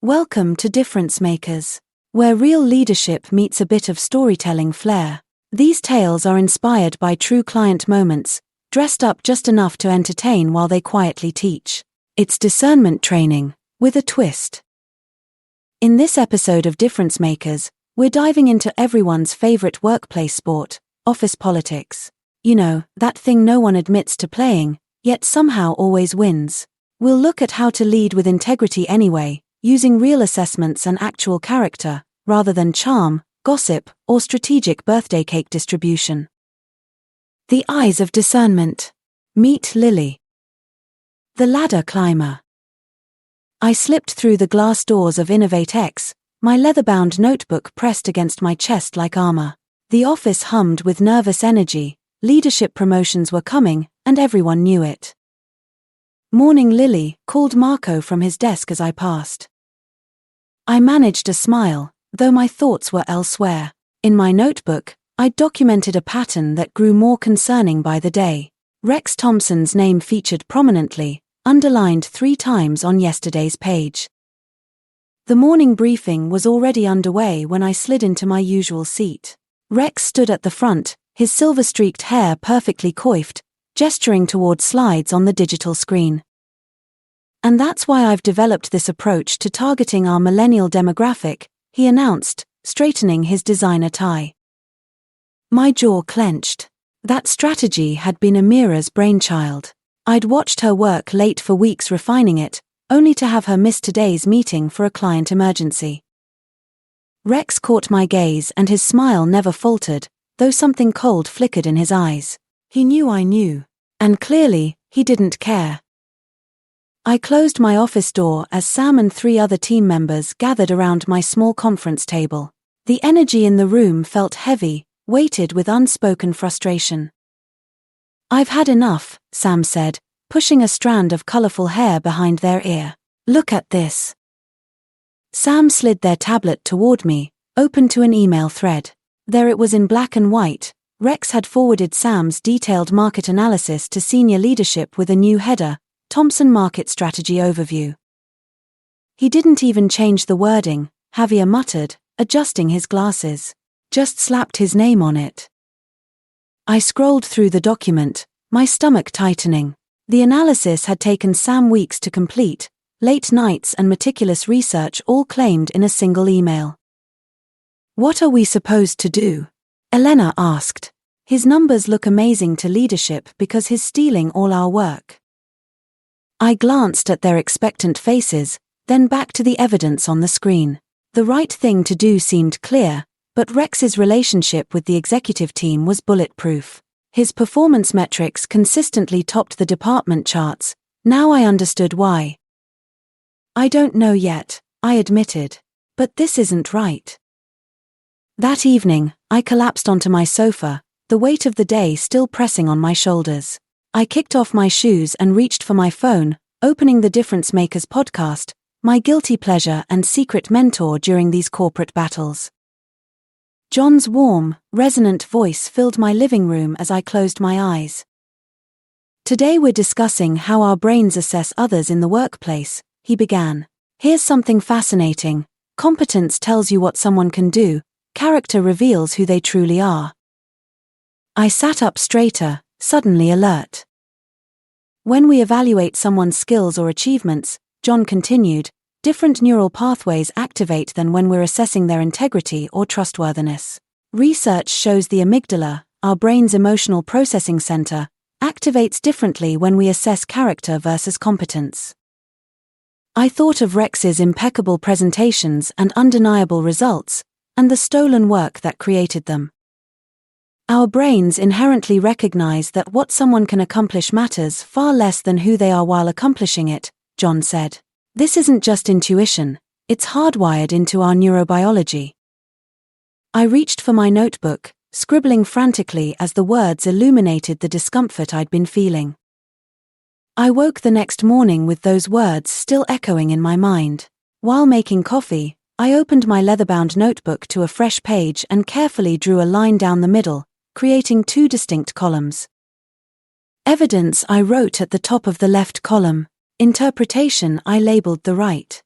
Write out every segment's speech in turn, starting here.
Welcome to Difference Makers, where real leadership meets a bit of storytelling flair. These tales are inspired by true client moments, dressed up just enough to entertain while they quietly teach. It's discernment training, with a twist. In this episode of Difference Makers, we're diving into everyone's favorite workplace sport, office politics. You know, that thing no one admits to playing, yet somehow always wins. We'll look at how to lead with integrity anyway, using real assessments and actual character, rather than charm, gossip, or strategic birthday cake distribution. The Eyes of Discernment. Meet Lily. The ladder climber. I slipped through the glass doors of InnovateX, my leather-bound notebook pressed against my chest like armor. The office hummed with nervous energy, leadership promotions were coming, and everyone knew it. "Morning, Lily," called Marco from his desk as I passed. I managed a smile, though my thoughts were elsewhere. In my notebook, I'd documented a pattern that grew more concerning by the day. Rex Thompson's name featured prominently, underlined 3 times on yesterday's page. The morning briefing was already underway when I slid into my usual seat. Rex stood at the front, his silver-streaked hair perfectly coiffed, gesturing toward slides on the digital screen. "And that's why I've developed this approach to targeting our millennial demographic," he announced, straightening his designer tie. My jaw clenched. That strategy had been Amira's brainchild. I'd watched her work late for weeks refining it, only to have her miss today's meeting for a client emergency. Rex caught my gaze and his smile never faltered, though something cold flickered in his eyes. He knew I knew. And clearly, he didn't care. I closed my office door as Sam and 3 other team members gathered around my small conference table. The energy in the room felt heavy, weighted with unspoken frustration. "I've had enough," Sam said, pushing a strand of colorful hair behind their ear. "Look at this." Sam slid their tablet toward me, open to an email thread. There it was in black and white. Rex had forwarded Sam's detailed market analysis to senior leadership with a new header, Thompson Market Strategy Overview. He didn't even change the wording, Javier muttered, adjusting his glasses. Just slapped his name on it. I scrolled through the document, my stomach tightening. The analysis had taken Sam weeks to complete, late nights and meticulous research all claimed in a single email. "What are we supposed to do?" Elena asked. "His numbers look amazing to leadership because he's stealing all our work." I glanced at their expectant faces, then back to the evidence on the screen. The right thing to do seemed clear, but Rex's relationship with the executive team was bulletproof. His performance metrics consistently topped the department charts. Now I understood why. "I don't know yet," I admitted. "But this isn't right." That evening, I collapsed onto my sofa, the weight of the day still pressing on my shoulders. I kicked off my shoes and reached for my phone, opening the Difference Makers podcast, my guilty pleasure and secret mentor during these corporate battles. John's warm, resonant voice filled my living room as I closed my eyes. "Today we're discussing how our brains assess others in the workplace," he began. "Here's something fascinating. Competence tells you what someone can do, character reveals who they truly are." I sat up straighter, suddenly alert. "When we evaluate someone's skills or achievements," John continued, "different neural pathways activate than when we're assessing their integrity or trustworthiness. Research shows the amygdala, our brain's emotional processing center, activates differently when we assess character versus competence." I thought of Rex's impeccable presentations and undeniable results, and the stolen work that created them. Our brains inherently recognize that what someone can accomplish matters far less than who they are while accomplishing it, John said. "This isn't just intuition, it's hardwired into our neurobiology." I reached for my notebook, scribbling frantically as the words illuminated the discomfort I'd been feeling. I woke the next morning with those words still echoing in my mind. While making coffee, I opened my leather-bound notebook to a fresh page and carefully drew a line down the middle, creating 2 distinct columns. Evidence I wrote at the top of the left column. Interpretation I labeled the right.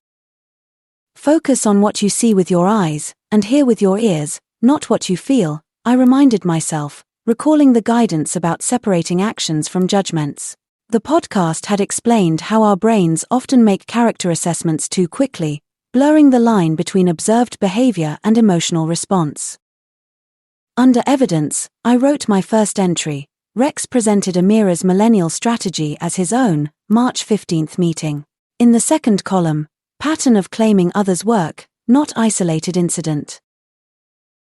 Focus on what you see with your eyes, and hear with your ears, not what you feel, I reminded myself, recalling the guidance about separating actions from judgments. The podcast had explained how our brains often make character assessments too quickly, blurring the line between observed behavior and emotional response. Under evidence, I wrote my first entry. Rex presented Amira's millennial strategy as his own, March 15th meeting. In the second column, pattern of claiming others' work, not isolated incident.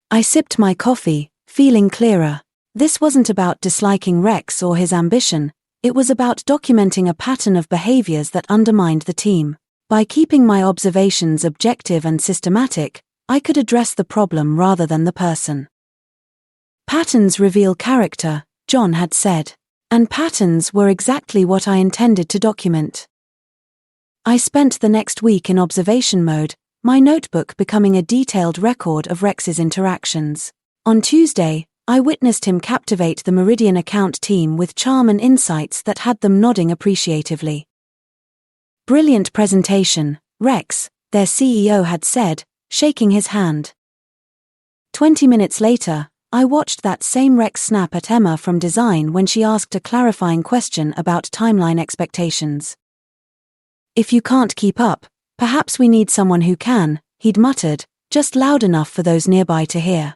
I sipped my coffee, feeling clearer. This wasn't about disliking Rex or his ambition, it was about documenting a pattern of behaviors that undermined the team. By keeping my observations objective and systematic, I could address the problem rather than the person. Patterns reveal character, John had said. And patterns were exactly what I intended to document. I spent the next week in observation mode, my notebook becoming a detailed record of Rex's interactions. On Tuesday, I witnessed him captivate the Meridian account team with charm and insights that had them nodding appreciatively. Brilliant presentation, Rex, their CEO had said, shaking his hand. 20 minutes later, I watched that same Rex snap at Emma from design when she asked a clarifying question about timeline expectations. If you can't keep up, perhaps we need someone who can, he'd muttered, just loud enough for those nearby to hear.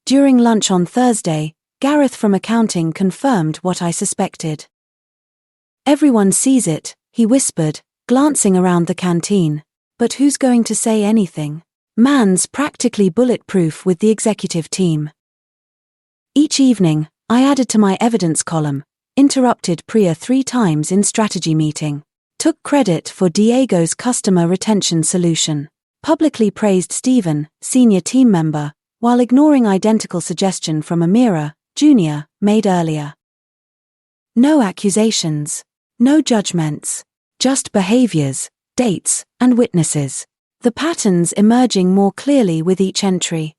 During lunch on Thursday, Gareth from accounting confirmed what I suspected. Everyone sees it, he whispered, glancing around the canteen. But who's going to say anything? Man's practically bulletproof with the executive team. Each evening, I added to my evidence column, interrupted Priya 3 times in strategy meeting, took credit for Diego's customer retention solution, publicly praised Stephen, senior team member, while ignoring identical suggestion from Amira, junior, made earlier. No accusations, no judgments, just behaviors, dates, and witnesses. The patterns emerging more clearly with each entry.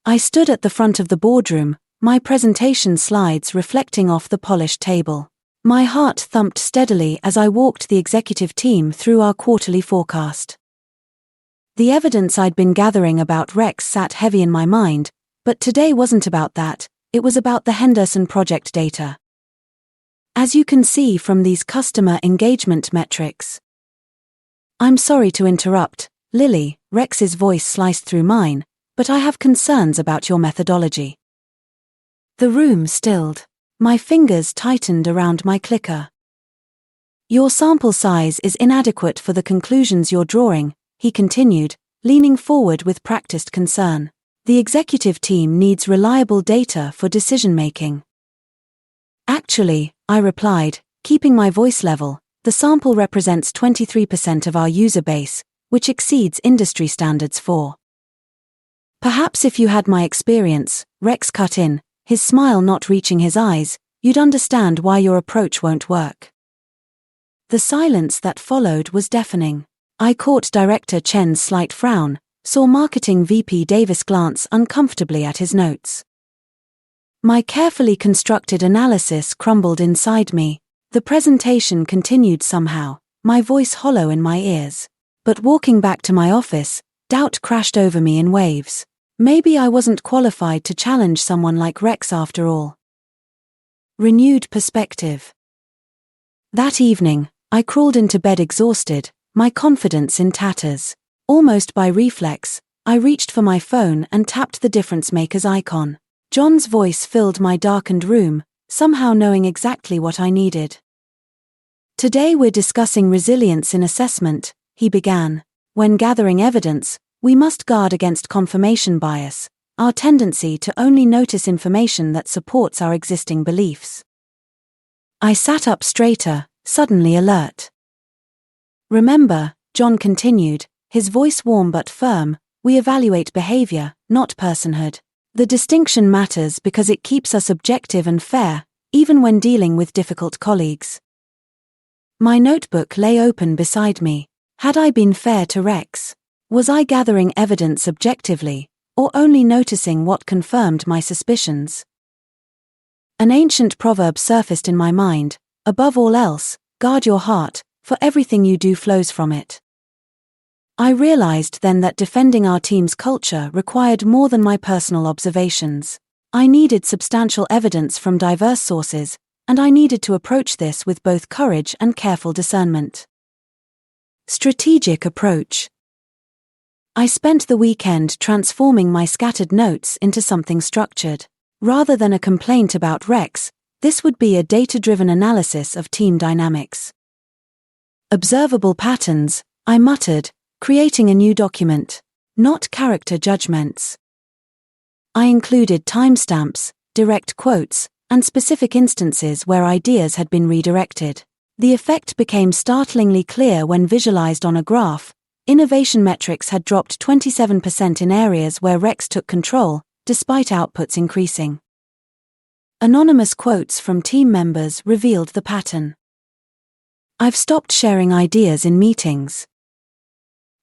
I stood at the front of the boardroom, my presentation slides reflecting off the polished table. My heart thumped steadily as I walked the executive team through our quarterly forecast. The evidence I'd been gathering about Rex sat heavy in my mind, but today wasn't about that, it was about the Henderson project data. As you can see from these customer engagement metrics. I'm sorry to interrupt, Lily, Rex's voice sliced through mine, but I have concerns about your methodology. The room stilled. My fingers tightened around my clicker. Your sample size is inadequate for the conclusions you're drawing, he continued, leaning forward with practiced concern. The executive team needs reliable data for decision-making. Actually, I replied, keeping my voice level, the sample represents 23% of our user base, which exceeds industry standards for. Perhaps if you had my experience, Rex cut in, his smile not reaching his eyes, you'd understand why your approach won't work. The silence that followed was deafening. I caught Director Chen's slight frown, saw Marketing VP Davis glance uncomfortably at his notes. My carefully constructed analysis crumbled inside me. The presentation continued somehow, my voice hollow in my ears. But walking back to my office, doubt crashed over me in waves. Maybe I wasn't qualified to challenge someone like Rex after all. Renewed perspective. That evening, I crawled into bed exhausted, my confidence in tatters. Almost by reflex, I reached for my phone and tapped the difference maker's icon. John's voice filled my darkened room, somehow knowing exactly what I needed. Today we're discussing resilience in assessment, he began. When gathering evidence, we must guard against confirmation bias, our tendency to only notice information that supports our existing beliefs. I sat up straighter, suddenly alert. Remember, John continued, his voice warm but firm, we evaluate behavior, not personhood. The distinction matters because it keeps us objective and fair, even when dealing with difficult colleagues. My notebook lay open beside me. Had I been fair to Rex? Was I gathering evidence objectively, or only noticing what confirmed my suspicions? An ancient proverb surfaced in my mind, above all else, guard your heart, for everything you do flows from it. I realized then that defending our team's culture required more than my personal observations. I needed substantial evidence from diverse sources, and I needed to approach this with both courage and careful discernment. Strategic approach. I spent the weekend transforming my scattered notes into something structured. Rather than a complaint about Rex, this would be a data-driven analysis of team dynamics. Observable patterns, I muttered, creating a new document. Not character judgments. I included timestamps, direct quotes, and specific instances where ideas had been redirected. The effect became startlingly clear when visualized on a graph. Innovation metrics had dropped 27% in areas where Rex took control, despite outputs increasing. Anonymous quotes from team members revealed the pattern. I've stopped sharing ideas in meetings.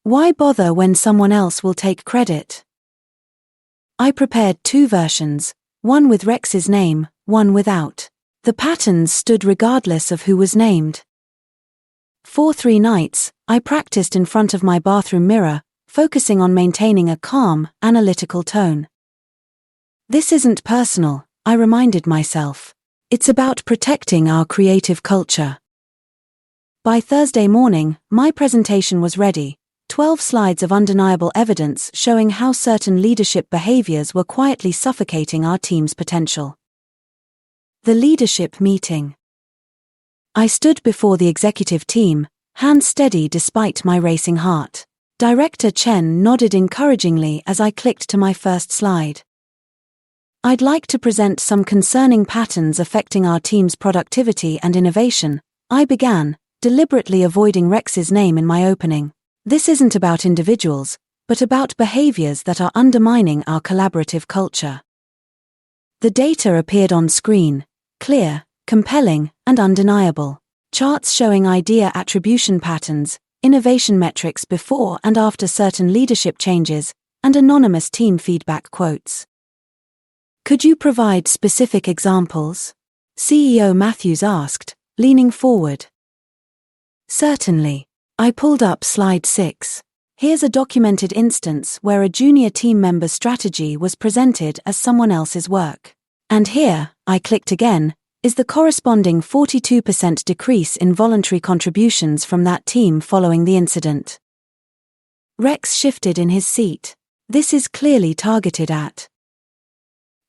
Why bother when someone else will take credit? I prepared 2 versions, one with Rex's name, one without. The patterns stood regardless of who was named. For 3 nights, I practiced in front of my bathroom mirror, focusing on maintaining a calm, analytical tone. This isn't personal, I reminded myself. It's about protecting our creative culture. By Thursday morning, my presentation was ready. 12 slides of undeniable evidence showing how certain leadership behaviors were quietly suffocating our team's potential. The leadership meeting. I stood before the executive team, hands steady despite my racing heart. Director Chen nodded encouragingly as I clicked to my first slide. I'd like to present some concerning patterns affecting our team's productivity and innovation, I began, deliberately avoiding Rex's name in my opening. This isn't about individuals, but about behaviors that are undermining our collaborative culture. The data appeared on screen, clear, compelling, and undeniable. Charts showing idea attribution patterns, innovation metrics before and after certain leadership changes, and anonymous team feedback quotes. Could you provide specific examples? CEO Matthews asked, leaning forward. Certainly. I pulled up slide 6. Here's a documented instance where a junior team member's strategy was presented as someone else's work. And here, I clicked again, is the corresponding 42% decrease in voluntary contributions from that team following the incident. Rex shifted in his seat. This is clearly targeted at.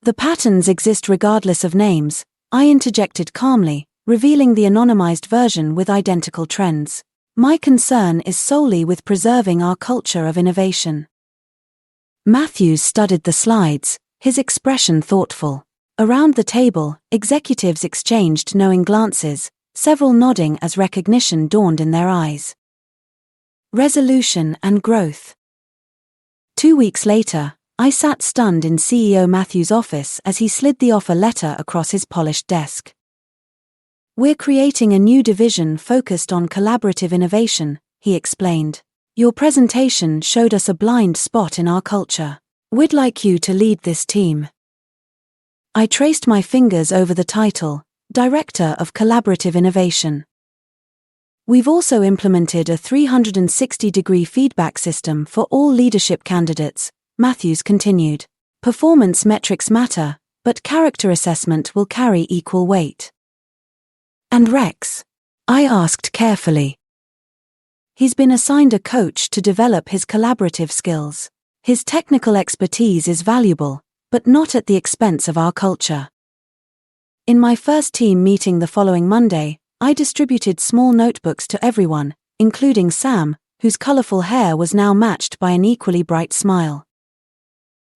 The patterns exist regardless of names, I interjected calmly, revealing the anonymized version with identical trends. My concern is solely with preserving our culture of innovation. Matthews studied the slides, his expression thoughtful. Around the table, executives exchanged knowing glances, several nodding as recognition dawned in their eyes. Resolution and growth. 2 weeks later, I sat stunned in CEO Matthews' office as he slid the offer letter across his polished desk. We're creating a new division focused on collaborative innovation, he explained. Your presentation showed us a blind spot in our culture. We'd like you to lead this team. I traced my fingers over the title, Director of Collaborative Innovation. We've also implemented a 360-degree feedback system for all leadership candidates, Matthews continued. Performance metrics matter, but character assessment will carry equal weight. And Rex? I asked carefully. He's been assigned a coach to develop his collaborative skills. His technical expertise is valuable, but not at the expense of our culture. In my first team meeting the following Monday, I distributed small notebooks to everyone, including Sam, whose colorful hair was now matched by an equally bright smile.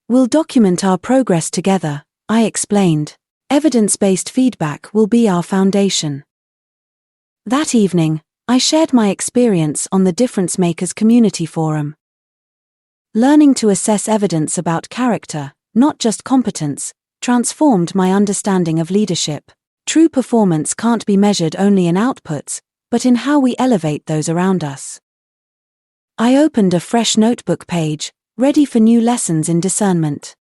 We'll document our progress together, I explained. Evidence-based feedback will be our foundation. That evening, I shared my experience on the Difference Makers community forum. Learning to assess evidence about character, not just competence, transformed my understanding of leadership. True performance can't be measured only in outputs, but in how we elevate those around us. I opened a fresh notebook page, ready for new lessons in discernment.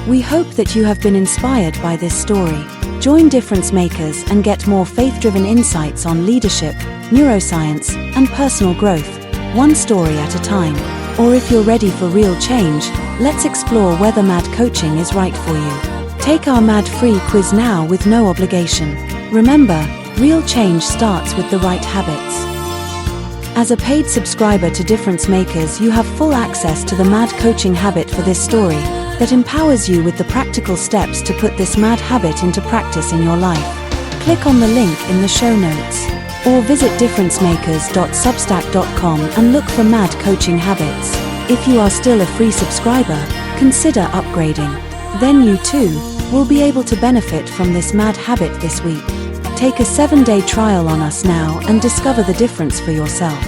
We hope that you have been inspired by this story. Join Difference Makers and get more faith-driven insights on leadership, neuroscience, and personal growth. one story at a time. Or if you're ready for real change, let's explore whether MAD coaching is right for you. Take our MAD free quiz now with no obligation. Remember, real change starts with the right habits. As a paid subscriber to Difference Makers, you have full access to the MAD coaching habit for this story that empowers you with the practical steps to put this MAD habit into practice in your life. Click on the link in the show notes, or visit differencemakers.substack.com and look for MAD coaching habits. If you are still a free subscriber, consider upgrading. Then you too will be able to benefit from this MAD habit this week. Take a 7-day trial on us now and discover the difference for yourself.